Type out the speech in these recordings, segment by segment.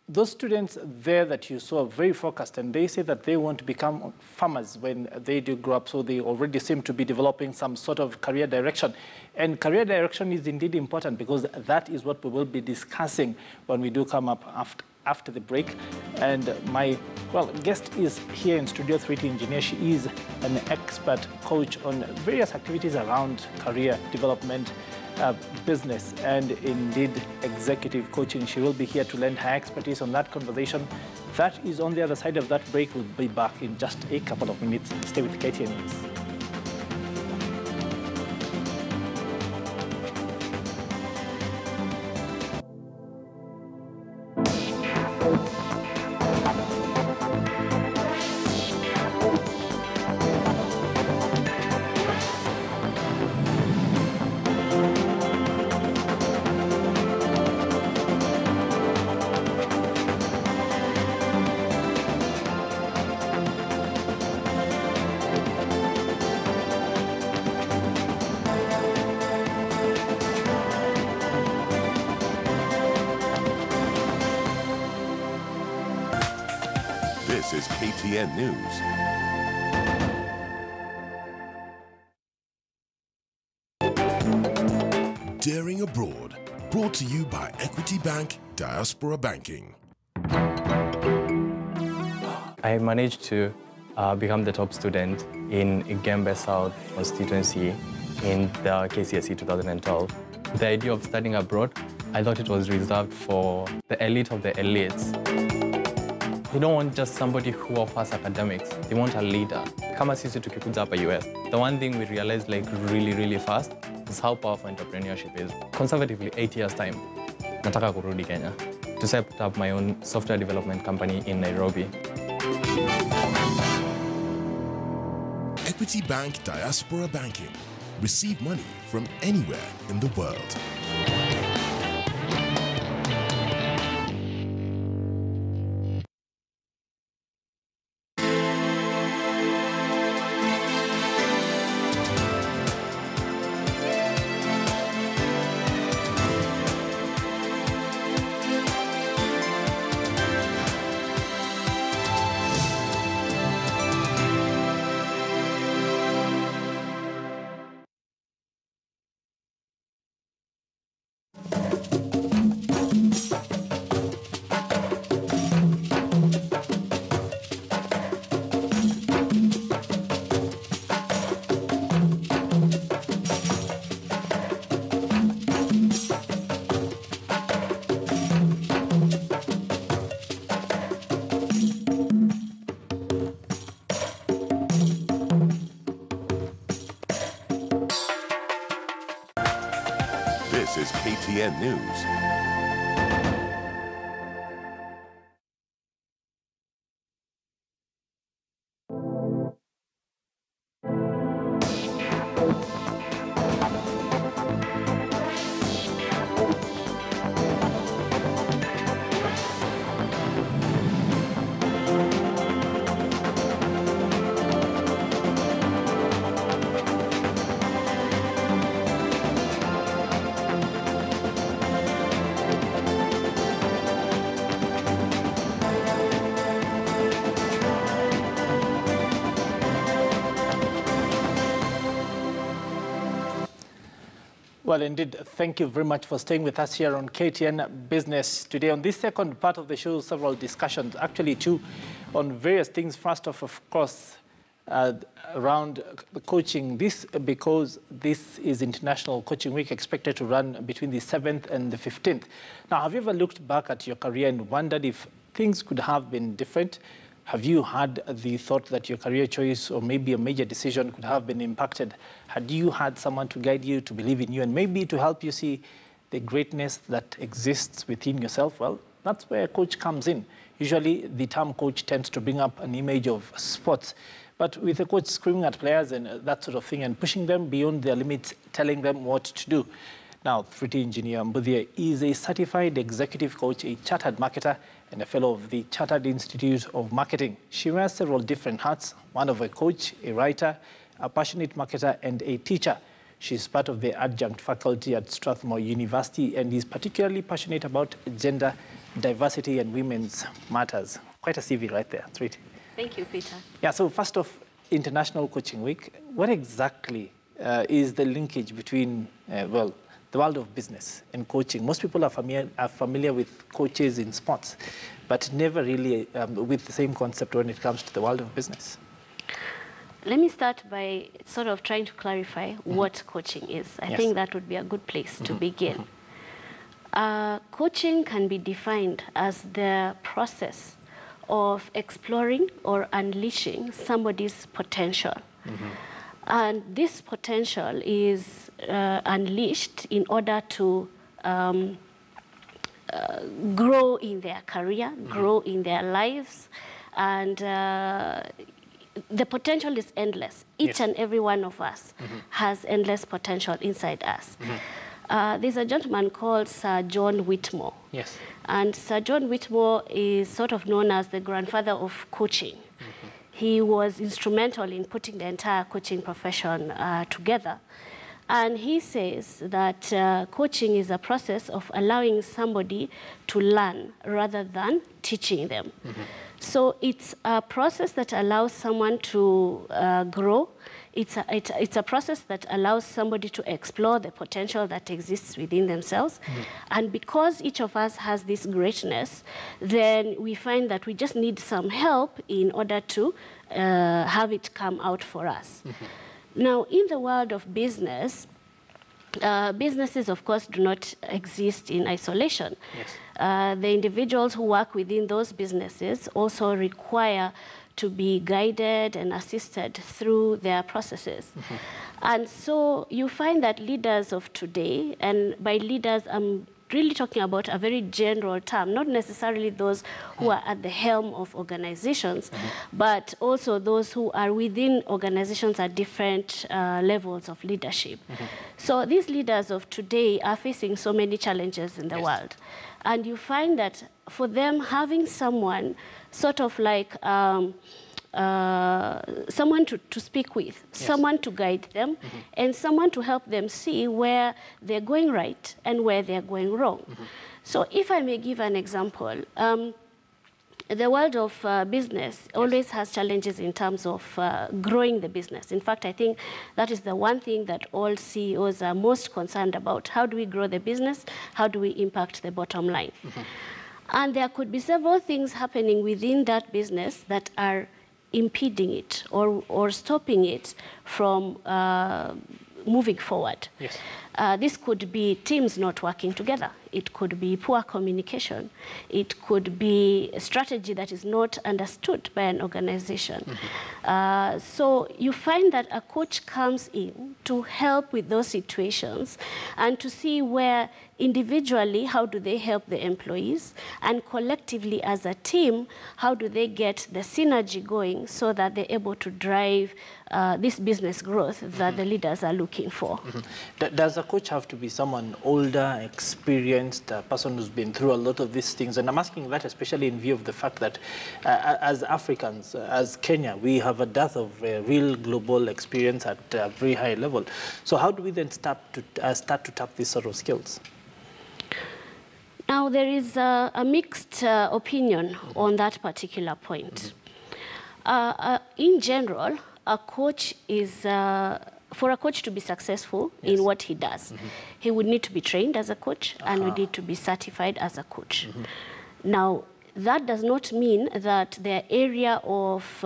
those students there that you saw are very focused, and they say that they want to become farmers when they do grow up, so they already seem to be developing some sort of career direction. And career direction is indeed important, because that is what we will be discussing when we do come up after the break. And my guest is here in Studio 3T Engineer. She is an expert coach on various activities around career development, business, and indeed executive coaching. She will be here to lend her expertise on that conversation. That is on the other side of that break. We'll be back in just a couple of minutes. Stay with KTN News. This is KTN News. Daring Abroad, brought to you by Equity Bank Diaspora Banking. I managed to become the top student in Gembe South constituency in the KCSE 2012. The idea of studying abroad, I thought it was reserved for the elite of the elites. They don't want just somebody who offers academics. They want a leader. Kama sisi tukikuja hapa US, the one thing we realized really fast is how powerful entrepreneurship is. Conservatively, 8 years time, nataka kurudi Kenya to set up my own software development company in Nairobi. Equity Bank Diaspora Banking. Receive money from anywhere in the world. This is KTN News. Well, indeed, thank you very much for staying with us here on KTN Business today. On this second part of the show, several discussions, actually two, on various things. First off, of course, around the coaching. This because this is International Coaching Week, expected to run between the 7th and the 15th. Now, have you ever looked back at your career and wondered if things could have been different? Have you had the thought that your career choice or maybe a major decision could have been impacted? Had you had someone to guide you, to believe in you, and maybe to help you see the greatness that exists within yourself? Well, that's where a coach comes in. Usually, the term coach tends to bring up an image of sports. But with a coach screaming at players and that sort of thing and pushing them beyond their limits, telling them what to do. Now, 3T Engineer Mbudhia is a certified executive coach, a chartered marketer, and a fellow of the Chartered Institute of Marketing. She wears several different hats, one of a coach, a writer, a passionate marketer, and a teacher. She's part of the adjunct faculty at Strathmore University and is particularly passionate about gender diversity and women's matters. Quite a CV right there, Treat. Thank you, Peter. Yeah, so first off, International Coaching Week. What exactly is the linkage between, well, the world of business and coaching? Most people are familiar with coaches in sports, but never really with the same concept when it comes to the world of business. Let me start by sort of trying to clarify what coaching is. I think that would be a good place to begin. Coaching can be defined as the process of exploring or unleashing somebody's potential. And this potential is unleashed in order to grow in their career, grow in their lives, and the potential is endless. Each and every one of us has endless potential inside us. There's a gentleman called Sir John Whitmore. Yes. And Sir John Whitmore is sort of known as the grandfather of coaching. He was instrumental in putting the entire coaching profession together. And he says that coaching is a process of allowing somebody to learn rather than teaching them. So it's a process that allows someone to grow. It's a process that allows somebody to explore the potential that exists within themselves. And because each of us has this greatness, then we find that we just need some help in order to have it come out for us. Now, in the world of business, businesses, of course, do not exist in isolation. The individuals who work within those businesses also require to be guided and assisted through their processes. And so you find that leaders of today, and by leaders I'm really talking about a very general term, not necessarily those who are at the helm of organizations, but also those who are within organizations at different levels of leadership. So these leaders of today are facing so many challenges in the world. And you find that for them, having someone sort of like someone to speak with, someone to guide them, and someone to help them see where they're going right and where they're going wrong. So if I may give an example, the world of business always has challenges in terms of growing the business. In fact, I think that is the one thing that all CEOs are most concerned about. How do we grow the business? How do we impact the bottom line? And there could be several things happening within that business that are impeding it or stopping it from moving forward. This could be teams not working together. It could be poor communication. It could be a strategy that is not understood by an organization. So you find that a coach comes in to help with those situations and to see where individually, how do they help the employees, and collectively as a team, how do they get the synergy going so that they're able to drive this business growth that the leaders are looking for. Does a coach have to be someone older, experienced, a person who's been through a lot of these things? And I'm asking that especially in view of the fact that as Africans, as Kenya, we have a dearth of real global experience at a very high level. So how do we then start to tap these sort of skills? Now, there is a mixed opinion on that particular point. In general, a coach is, for a coach to be successful in what he does, he would need to be trained as a coach and would need to be certified as a coach. Now, that does not mean that their area of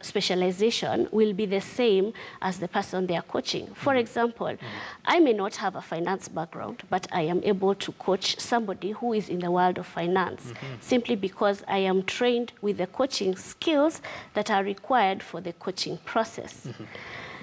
specialization will be the same as the person they are coaching. For example, I may not have a finance background, but I am able to coach somebody who is in the world of finance, simply because I am trained with the coaching skills that are required for the coaching process.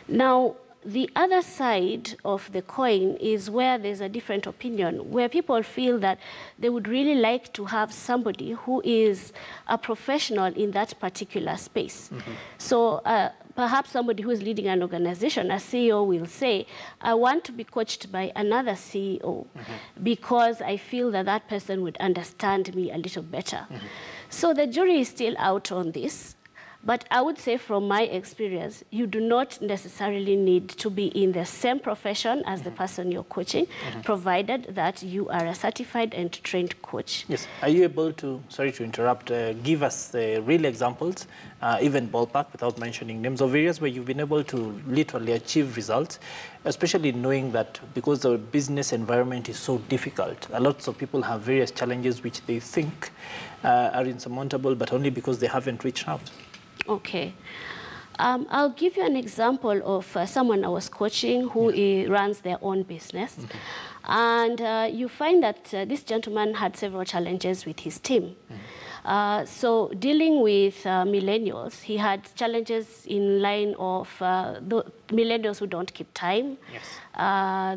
Now, the other side of the coin is where there's a different opinion, where people feel that they would really like to have somebody who is a professional in that particular space. So perhaps somebody who is leading an organization, a CEO, will say, I want to be coached by another CEO because I feel that that person would understand me a little better. So the jury is still out on this. But I would say from my experience, you do not necessarily need to be in the same profession as the person you're coaching, provided that you are a certified and trained coach. Yes. Are you able to, sorry to interrupt, give us real examples, even ballpark, without mentioning names, of areas where you've been able to literally achieve results, especially knowing that because the business environment is so difficult, a lot of people have various challenges which they think are insurmountable, but only because they haven't reached out? Okay. I'll give you an example of someone I was coaching who runs their own business. And you find that this gentleman had several challenges with his team. So dealing with millennials, he had challenges in line of the millennials who don't keep time,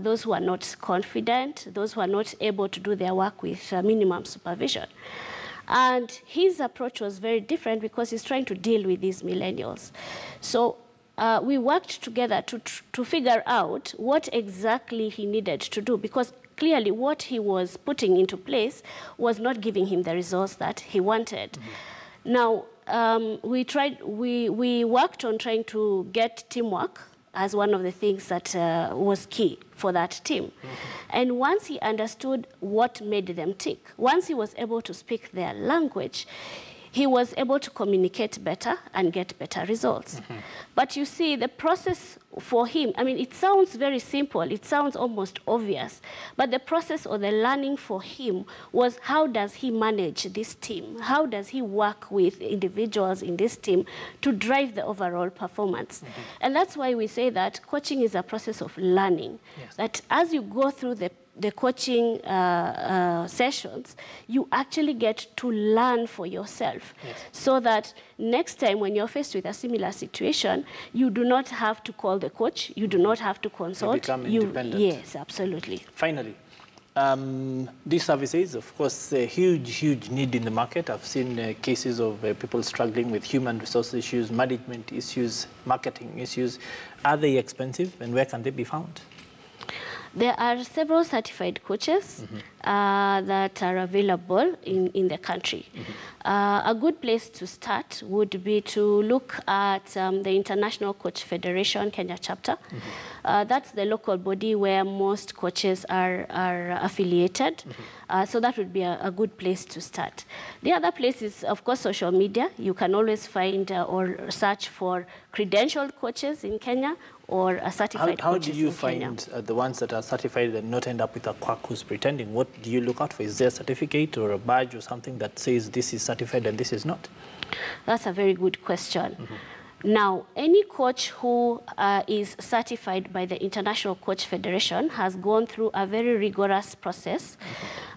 those who are not confident, those who are not able to do their work with minimum supervision. And his approach was very different because he's trying to deal with these millennials. So we worked together to figure out what exactly he needed to do, because clearly what he was putting into place was not giving him the results that he wanted. Now, we worked on trying to get teamwork as one of the things that was key for that team. And once he understood what made them tick, once he was able to speak their language, he was able to communicate better and get better results. But you see, the process for him, I mean, it sounds very simple, it sounds almost obvious, but the process or the learning for him was, how does he manage this team? How does he work with individuals in this team to drive the overall performance? And that's why we say that coaching is a process of learning, that as you go through the coaching sessions, you actually get to learn for yourself, so that next time when you're faced with a similar situation, you do not have to call the coach, you do not have to consult. You become independent. Yes, absolutely. Finally, these services, of course, a huge need in the market. I've seen cases of people struggling with human resource issues, management issues, marketing issues. Are they expensive, and where can they be found? There are several certified coaches that are available in the country. A good place to start would be to look at the International Coach Federation Kenya chapter. That's the local body where most coaches are affiliated. So that would be a good place to start. The other place is, of course, social media. You can always find or search for credentialed coaches in Kenya, or a certified How coaches do you in Kenya. find the ones that are certified and not end up with a quack who's pretending? What do you look out for? Is there a certificate or a badge or something that says this is certified and this is not? That's a very good question. Now, any coach who is certified by the International Coach Federation has gone through a very rigorous process.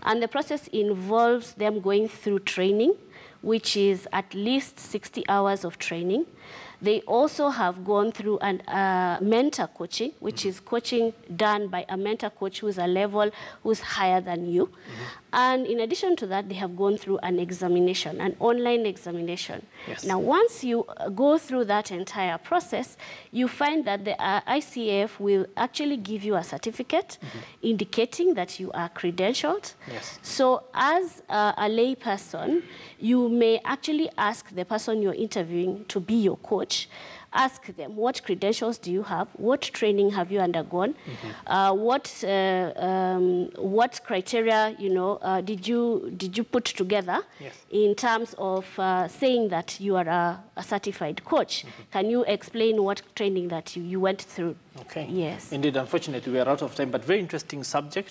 And the process involves them going through training, which is at least 60 hours of training. They also have gone through mentor coaching, which is coaching done by a mentor coach who's a level who's higher than you. And in addition to that, they have gone through an examination, an online examination. Now, once you go through that entire process, you find that the ICF will actually give you a certificate indicating that you are credentialed. So as a lay person, you may actually ask the person you're interviewing to be your coach. Ask them, what credentials do you have? What training have you undergone? What criteria, did you put together in terms of saying that you are a certified coach? Can you explain what training that you went through? Okay. Yes. Indeed, unfortunately, we are out of time, but very interesting subject.